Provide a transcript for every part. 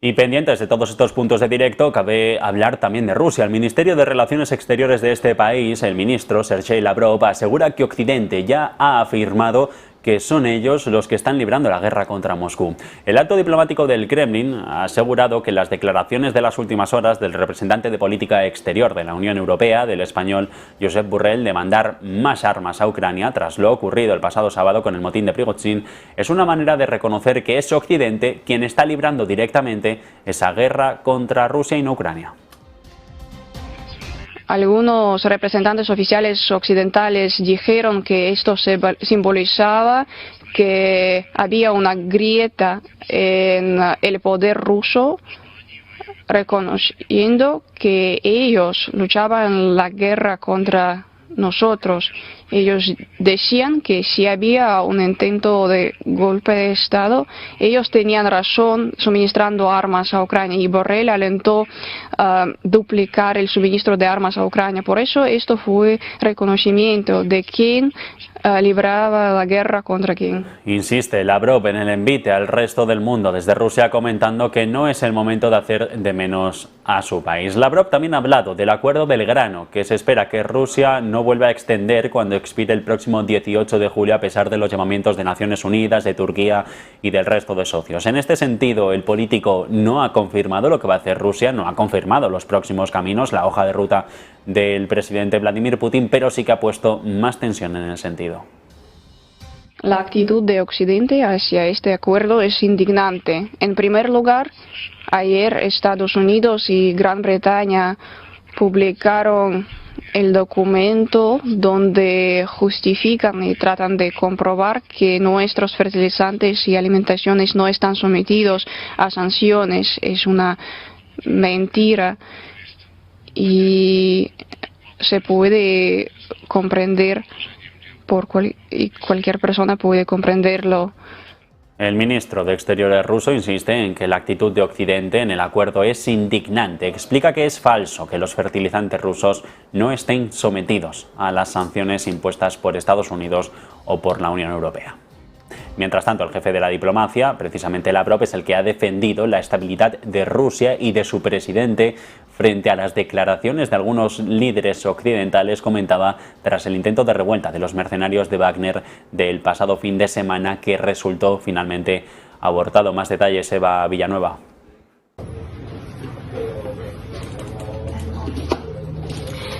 Y pendientes de todos estos puntos de directo, cabe hablar también de Rusia. El Ministerio de Relaciones Exteriores de este país, el ministro Sergei Lavrov, asegura que Occidente ya ha afirmado que son ellos los que están librando la guerra contra Moscú. El alto diplomático del Kremlin ha asegurado que las declaraciones de las últimas horas del representante de política exterior de la Unión Europea, del español Josep Borrell, de mandar más armas a Ucrania tras lo ocurrido el pasado sábado con el motín de Prigozhin, es una manera de reconocer que es Occidente quien está librando directamente esa guerra contra Rusia y no Ucrania. Algunos representantes oficiales occidentales dijeron que esto simbolizaba que había una grieta en el poder ruso, reconociendo que ellos luchaban la guerra contra nosotros. Ellos decían que si había un intento de golpe de Estado, ellos tenían razón suministrando armas a Ucrania, y Borrell alentó duplicar el suministro de armas a Ucrania. Por eso esto fue reconocimiento de quién libraba la guerra contra quién. Insiste Lavrov en el envite al resto del mundo desde Rusia, comentando que no es el momento de hacer de menos a su país. Lavrov también ha hablado del acuerdo del grano, que se espera que Rusia no vuelva a extender cuando expire el próximo 18 de julio, a pesar de los llamamientos de Naciones Unidas, de Turquía y del resto de socios. En este sentido, el político no ha confirmado lo que va a hacer Rusia, no ha confirmado los próximos caminos, la hoja de ruta del presidente Vladimir Putin, pero sí que ha puesto más tensión en el sentido. La actitud de Occidente hacia este acuerdo es indignante. En primer lugar, ayer Estados Unidos y Gran Bretaña publicaron el documento donde justifican y tratan de comprobar que nuestros fertilizantes y alimentaciones no están sometidos a sanciones. Es una mentira y se puede comprender y cualquier persona puede comprenderlo. El ministro de Exteriores ruso insiste en que la actitud de Occidente en el acuerdo es indignante. Explica que es falso que los fertilizantes rusos no estén sometidos a las sanciones impuestas por Estados Unidos o por la Unión Europea. Mientras tanto, el jefe de la diplomacia, precisamente Lavrov, es el que ha defendido la estabilidad de Rusia y de su presidente frente a las declaraciones de algunos líderes occidentales, comentaba, tras el intento de revuelta de los mercenarios de Wagner del pasado fin de semana, que resultó finalmente abortado. Más detalles, Eva Villanueva.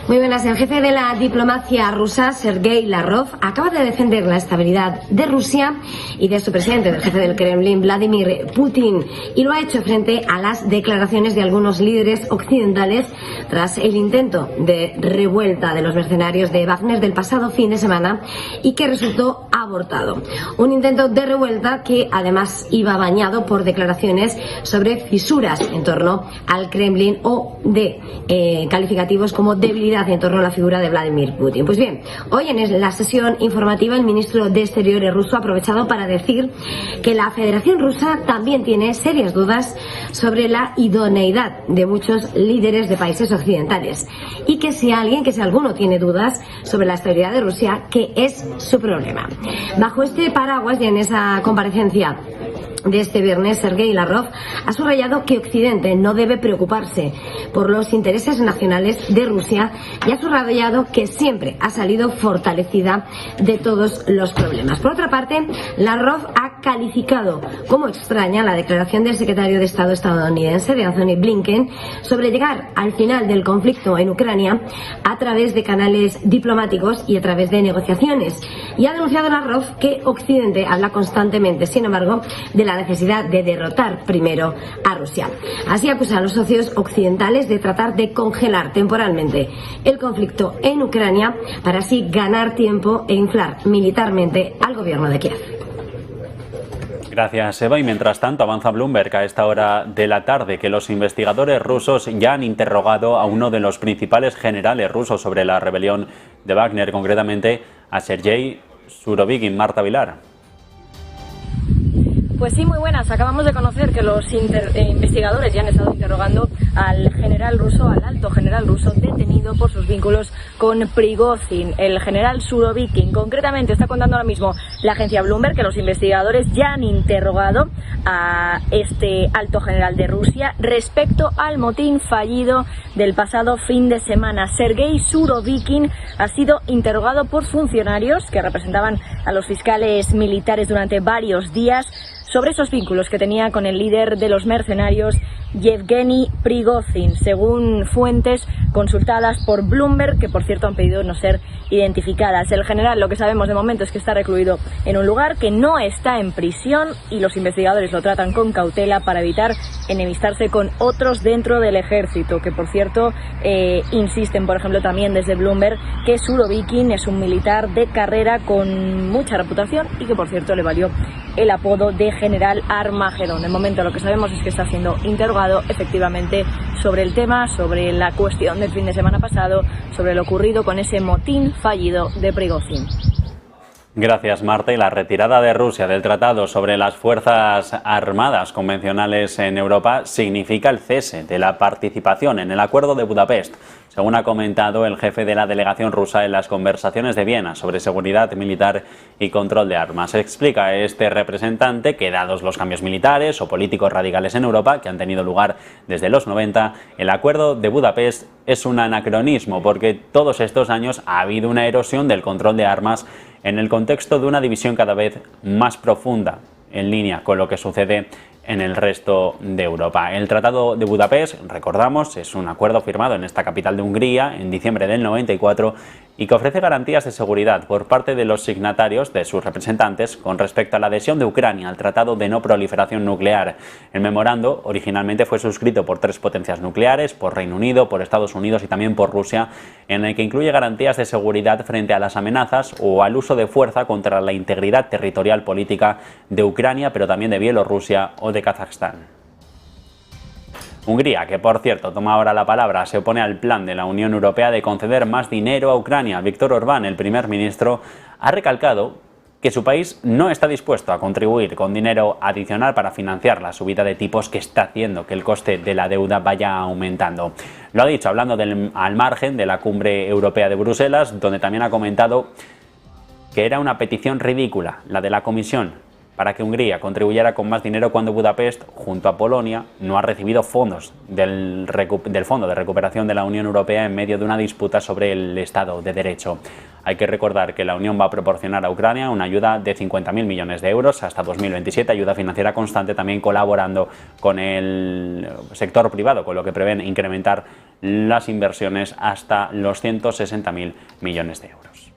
Muy buenas. El jefe de la diplomacia rusa, Sergei Lavrov, acaba de defender la estabilidad de Rusia y de su presidente, del jefe del Kremlin, Vladimir Putin, y lo ha hecho frente a las declaraciones de algunos líderes occidentales tras el intento de revuelta de los mercenarios de Wagner del pasado fin de semana y que resultó abortado. Un intento de revuelta que además iba bañado por declaraciones sobre fisuras en torno al Kremlin o de calificativos como debilidad en torno a la figura de Vladimir Putin. Pues bien, hoy en la sesión informativa el ministro de Exteriores ruso ha aprovechado para decir que la Federación Rusa también tiene serias dudas sobre la idoneidad de muchos líderes de países occidentales y que si alguno tiene dudas sobre la estabilidad de Rusia, que es su problema. Bajo este paraguas y en esa comparecencia de este viernes, Sergei Lavrov ha subrayado que Occidente no debe preocuparse por los intereses nacionales de Rusia y ha subrayado que siempre ha salido fortalecida de todos los problemas. Por otra parte, Lavrov ha calificado como extraña la declaración del secretario de Estado estadounidense, de Anthony Blinken, sobre llegar al final del conflicto en Ucrania a través de canales diplomáticos y a través de negociaciones. Y ha denunciado Lavrov que Occidente habla constantemente, sin embargo, de la necesidad de derrotar primero a Rusia. Así acusa a los socios occidentales de tratar de congelar temporalmente el conflicto en Ucrania para así ganar tiempo e inflar militarmente al gobierno de Kiev. Gracias, Eva. Y mientras tanto avanza Bloomberg a esta hora de la tarde que los investigadores rusos ya han interrogado a uno de los principales generales rusos sobre la rebelión de Wagner, concretamente a Sergei Surovikin. Marta Vilar. Pues sí, muy buenas. Acabamos de conocer que los investigadores ya han estado interrogando al general ruso, al alto general ruso, detenido por sus vínculos con Prigozhin, el general Surovikin. Concretamente, está contando ahora mismo la agencia Bloomberg que los investigadores ya han interrogado a este alto general de Rusia respecto al motín fallido del pasado fin de semana. Sergei Surovikin ha sido interrogado por funcionarios que representaban a los fiscales militares durante varios días sobre esos vínculos que tenía con el líder de los mercenarios, Yevgeny Prigozhin, según fuentes consultadas por Bloomberg, que por cierto han pedido no ser identificadas. El general, lo que sabemos de momento es que está recluido en un lugar, que no está en prisión, y los investigadores lo tratan con cautela para evitar enemistarse con otros dentro del ejército, que por cierto insisten, por ejemplo, también desde Bloomberg, que Surovikin es un militar de carrera con mucha reputación y que por cierto le valió el apodo de General Armagedón. De momento lo que sabemos es que está siendo interrogado efectivamente sobre el tema, sobre la cuestión del fin de semana pasado, sobre lo ocurrido con ese motín fallido de Prigozhin. Gracias, Marta. Y la retirada de Rusia del Tratado sobre las Fuerzas Armadas Convencionales en Europa significa el cese de la participación en el Acuerdo de Budapest, según ha comentado el jefe de la delegación rusa en las conversaciones de Viena sobre seguridad militar y control de armas. Explica este representante que, dados los cambios militares o políticos radicales en Europa que han tenido lugar desde los 90, el Acuerdo de Budapest es un anacronismo, porque todos estos años ha habido una erosión del control de armas en el contexto de una división cada vez más profunda, en línea con lo que sucede en el resto de Europa. El Tratado de Budapest, recordamos, es un acuerdo firmado en esta capital de Hungría en diciembre del 94 y que ofrece garantías de seguridad por parte de los signatarios, de sus representantes, con respecto a la adhesión de Ucrania al Tratado de No Proliferación Nuclear. El memorando originalmente fue suscrito por 3 potencias nucleares, por Reino Unido, por Estados Unidos y también por Rusia, en el que incluye garantías de seguridad frente a las amenazas o al uso de fuerza contra la integridad territorial política de Ucrania, pero también de Bielorrusia o de Kazajstán. Hungría, que por cierto toma ahora la palabra, se opone al plan de la Unión Europea de conceder más dinero a Ucrania. Víctor Orbán, el primer ministro, ha recalcado que su país no está dispuesto a contribuir con dinero adicional para financiar la subida de tipos que está haciendo que el coste de la deuda vaya aumentando. Lo ha dicho hablando al margen de la cumbre europea de Bruselas, donde también ha comentado que era una petición ridícula la de la Comisión para que Hungría contribuyera con más dinero cuando Budapest, junto a Polonia, no ha recibido fondos del Fondo de Recuperación de la Unión Europea en medio de una disputa sobre el Estado de Derecho. Hay que recordar que la Unión va a proporcionar a Ucrania una ayuda de 50.000 millones de euros hasta 2027, ayuda financiera constante, también colaborando con el sector privado, con lo que prevén incrementar las inversiones hasta los 160.000 millones de euros.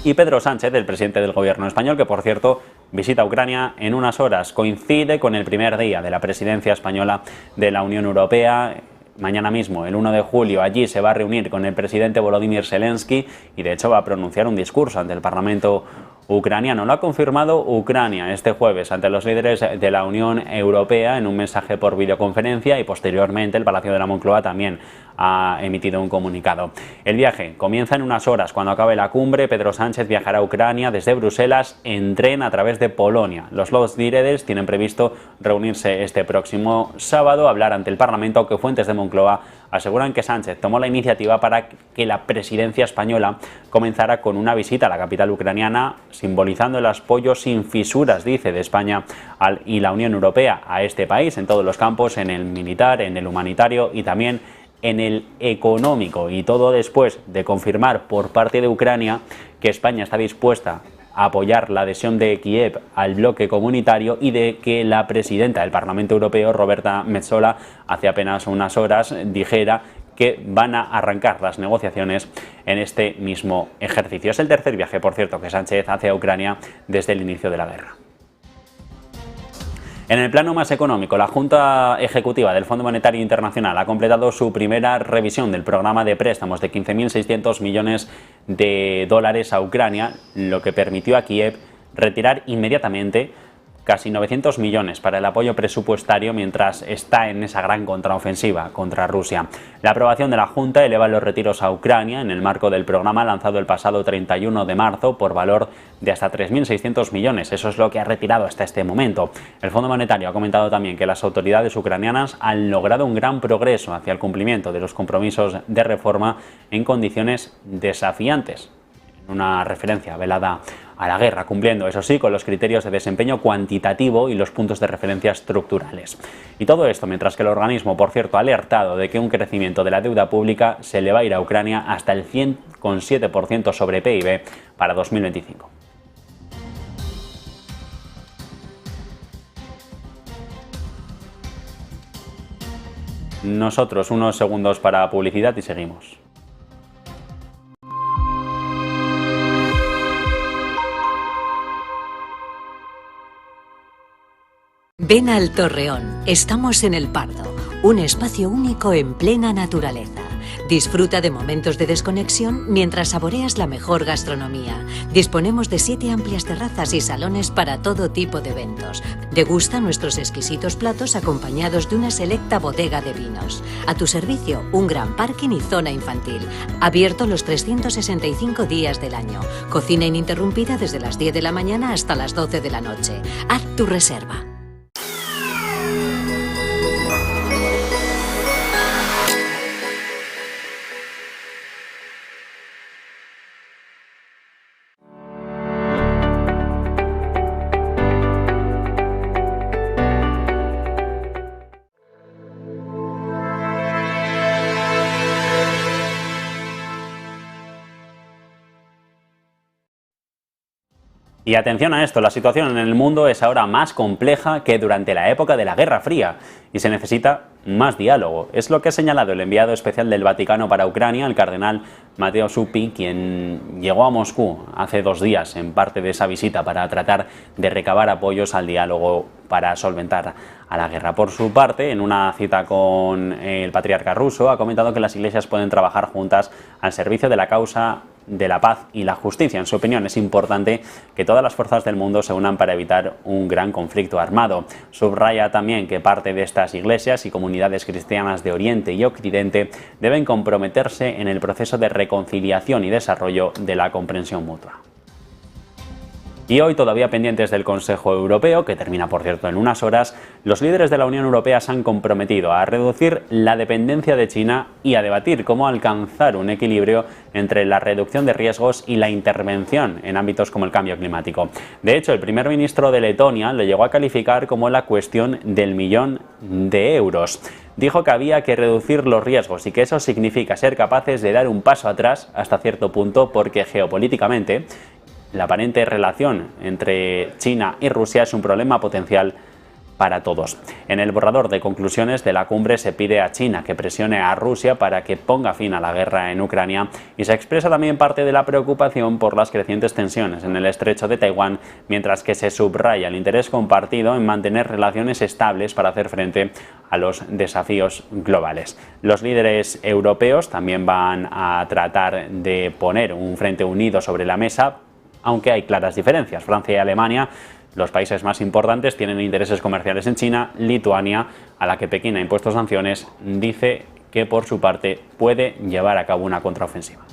Y Pedro Sánchez, el presidente del gobierno español, que por cierto visita Ucrania en unas horas, coincide con el primer día de la presidencia española de la Unión Europea. Mañana mismo, el 1 de julio, allí se va a reunir con el presidente Volodymyr Zelensky y de hecho va a pronunciar un discurso ante el Parlamento ucraniano. Lo ha confirmado Ucrania este jueves ante los líderes de la Unión Europea en un mensaje por videoconferencia, y posteriormente el Palacio de la Moncloa también ha emitido un comunicado. El viaje comienza en unas horas. Cuando acabe la cumbre, Pedro Sánchez viajará a Ucrania desde Bruselas en tren a través de Polonia. Los dos líderes tienen previsto reunirse este próximo sábado, hablar ante el Parlamento, aunque fuentes de Moncloa aseguran que Sánchez tomó la iniciativa para que la presidencia española comenzara con una visita a la capital ucraniana, simbolizando el apoyo sin fisuras, dice, de España y la Unión Europea a este país en todos los campos, en el militar, en el humanitario y también en el económico. Y todo después de confirmar por parte de Ucrania que España está dispuesta a apoyar la adhesión de Kiev al bloque comunitario y de que la presidenta del Parlamento Europeo, Roberta Metsola, hace apenas unas horas dijera que van a arrancar las negociaciones en este mismo ejercicio. Es el tercer viaje, por cierto, que Sánchez hace a Ucrania desde el inicio de la guerra. En el plano más económico, la Junta Ejecutiva del Fondo Monetario Internacional ha completado su primera revisión del programa de préstamos de 15.600 millones de dólares a Ucrania, lo que permitió a Kiev retirar inmediatamente casi 900 millones para el apoyo presupuestario mientras está en esa gran contraofensiva contra Rusia. La aprobación de la Junta eleva los retiros a Ucrania en el marco del programa lanzado el pasado 31 de marzo por valor de hasta 3.600 millones. Eso es lo que ha retirado hasta este momento. El Fondo Monetario ha comentado también que las autoridades ucranianas han logrado un gran progreso hacia el cumplimiento de los compromisos de reforma en condiciones desafiantes. Una referencia velada a la guerra, cumpliendo, eso sí, con los criterios de desempeño cuantitativo y los puntos de referencia estructurales. Y todo esto mientras que el organismo, por cierto, ha alertado de que un crecimiento de la deuda pública se le va a ir a Ucrania hasta el 100,7% sobre PIB para 2025. Nosotros unos segundos para publicidad y seguimos. Ven al Torreón, estamos en El Pardo, un espacio único en plena naturaleza. Disfruta de momentos de desconexión mientras saboreas la mejor gastronomía. Disponemos de 7 amplias terrazas y salones para todo tipo de eventos. Degusta nuestros exquisitos platos acompañados de una selecta bodega de vinos. A tu servicio, un gran parking y zona infantil. Abierto los 365 días del año. Cocina ininterrumpida desde las 10 de la mañana hasta las 12 de la noche. Haz tu reserva. Y atención a esto, la situación en el mundo es ahora más compleja que durante la época de la Guerra Fría y se necesita más diálogo. Es lo que ha señalado el enviado especial del Vaticano para Ucrania, el cardenal Matteo Zuppi, quien llegó a Moscú hace 2 días en parte de esa visita para tratar de recabar apoyos al diálogo para solventar a la guerra. Por su parte, en una cita con el patriarca ruso, ha comentado que las iglesias pueden trabajar juntas al servicio de la causa de la paz y la justicia. En su opinión, es importante que todas las fuerzas del mundo se unan para evitar un gran conflicto armado. Subraya también que parte de estas iglesias y comunidades cristianas de Oriente y Occidente deben comprometerse en el proceso de reconciliación y desarrollo de la comprensión mutua. Y hoy, todavía pendientes del Consejo Europeo, que termina por cierto en unas horas, los líderes de la Unión Europea se han comprometido a reducir la dependencia de China y a debatir cómo alcanzar un equilibrio entre la reducción de riesgos y la intervención en ámbitos como el cambio climático. De hecho, el primer ministro de Letonia lo llegó a calificar como la cuestión del millón de euros. Dijo que había que reducir los riesgos y que eso significa ser capaces de dar un paso atrás hasta cierto punto porque geopolíticamente la aparente relación entre China y Rusia es un problema potencial para todos. En el borrador de conclusiones de la cumbre se pide a China que presione a Rusia para que ponga fin a la guerra en Ucrania y se expresa también parte de la preocupación por las crecientes tensiones en el estrecho de Taiwán, mientras que se subraya el interés compartido en mantener relaciones estables para hacer frente a los desafíos globales. Los líderes europeos también van a tratar de poner un frente unido sobre la mesa, aunque hay claras diferencias. Francia y Alemania, los países más importantes, tienen intereses comerciales en China. Lituania, a la que Pekín ha impuesto sanciones, dice que por su parte puede llevar a cabo una contraofensiva.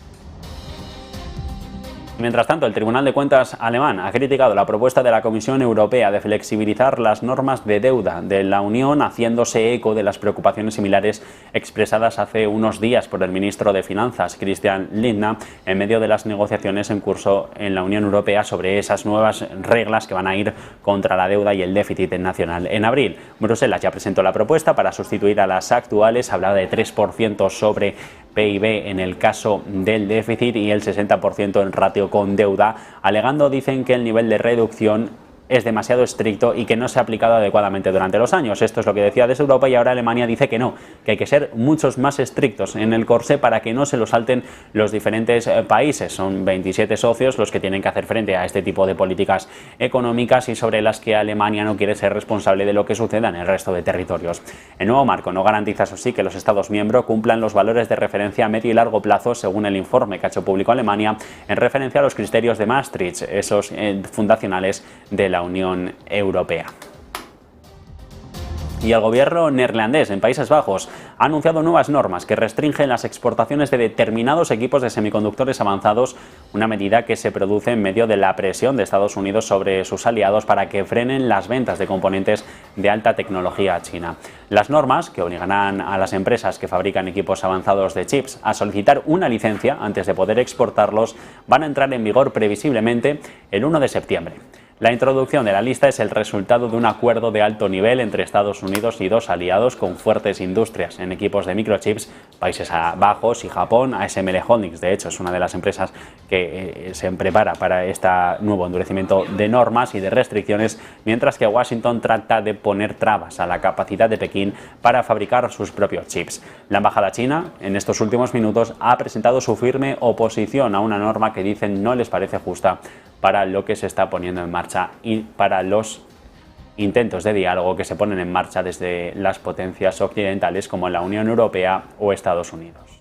Mientras tanto, el Tribunal de Cuentas alemán ha criticado la propuesta de la Comisión Europea de flexibilizar las normas de deuda de la Unión, haciéndose eco de las preocupaciones similares expresadas hace unos días por el ministro de Finanzas, Christian Lindner, en medio de las negociaciones en curso en la Unión Europea sobre esas nuevas reglas que van a ir contra la deuda y el déficit nacional. En abril, Bruselas ya presentó la propuesta para sustituir a las actuales, hablaba de 3% sobre PIB en el caso del déficit y el 60% en ratio con deuda, alegando, dicen, que el nivel de reducción es demasiado estricto y que no se ha aplicado adecuadamente durante los años. Esto es lo que decía desde Europa y ahora Alemania dice que no, que hay que ser muchos más estrictos en el corsé para que no se lo salten los diferentes países. Son 27 socios los que tienen que hacer frente a este tipo de políticas económicas y sobre las que Alemania no quiere ser responsable de lo que suceda en el resto de territorios. El nuevo marco no garantiza, eso sí, que los Estados miembros cumplan los valores de referencia a medio y largo plazo, según el informe que ha hecho público Alemania en referencia a los criterios de Maastricht, esos fundacionales de la la Unión Europea. Y el gobierno neerlandés en Países Bajos ha anunciado nuevas normas que restringen las exportaciones de determinados equipos de semiconductores avanzados, una medida que se produce en medio de la presión de Estados Unidos sobre sus aliados para que frenen las ventas de componentes de alta tecnología a China. Las normas, que obligarán a las empresas que fabrican equipos avanzados de chips a solicitar una licencia antes de poder exportarlos, van a entrar en vigor previsiblemente el 1 de septiembre. La introducción de la lista es el resultado de un acuerdo de alto nivel entre Estados Unidos y dos aliados con fuertes industrias en equipos de microchips, Países Bajos y Japón. ASML Holdings, de hecho, es una de las empresas que se prepara para este nuevo endurecimiento de normas y de restricciones, mientras que Washington trata de poner trabas a la capacidad de Pekín para fabricar sus propios chips. La embajada china, en estos últimos minutos, ha presentado su firme oposición a una norma que dicen no les parece justa para lo que se está poniendo en marcha y para los intentos de diálogo que se ponen en marcha desde las potencias occidentales como la Unión Europea o Estados Unidos.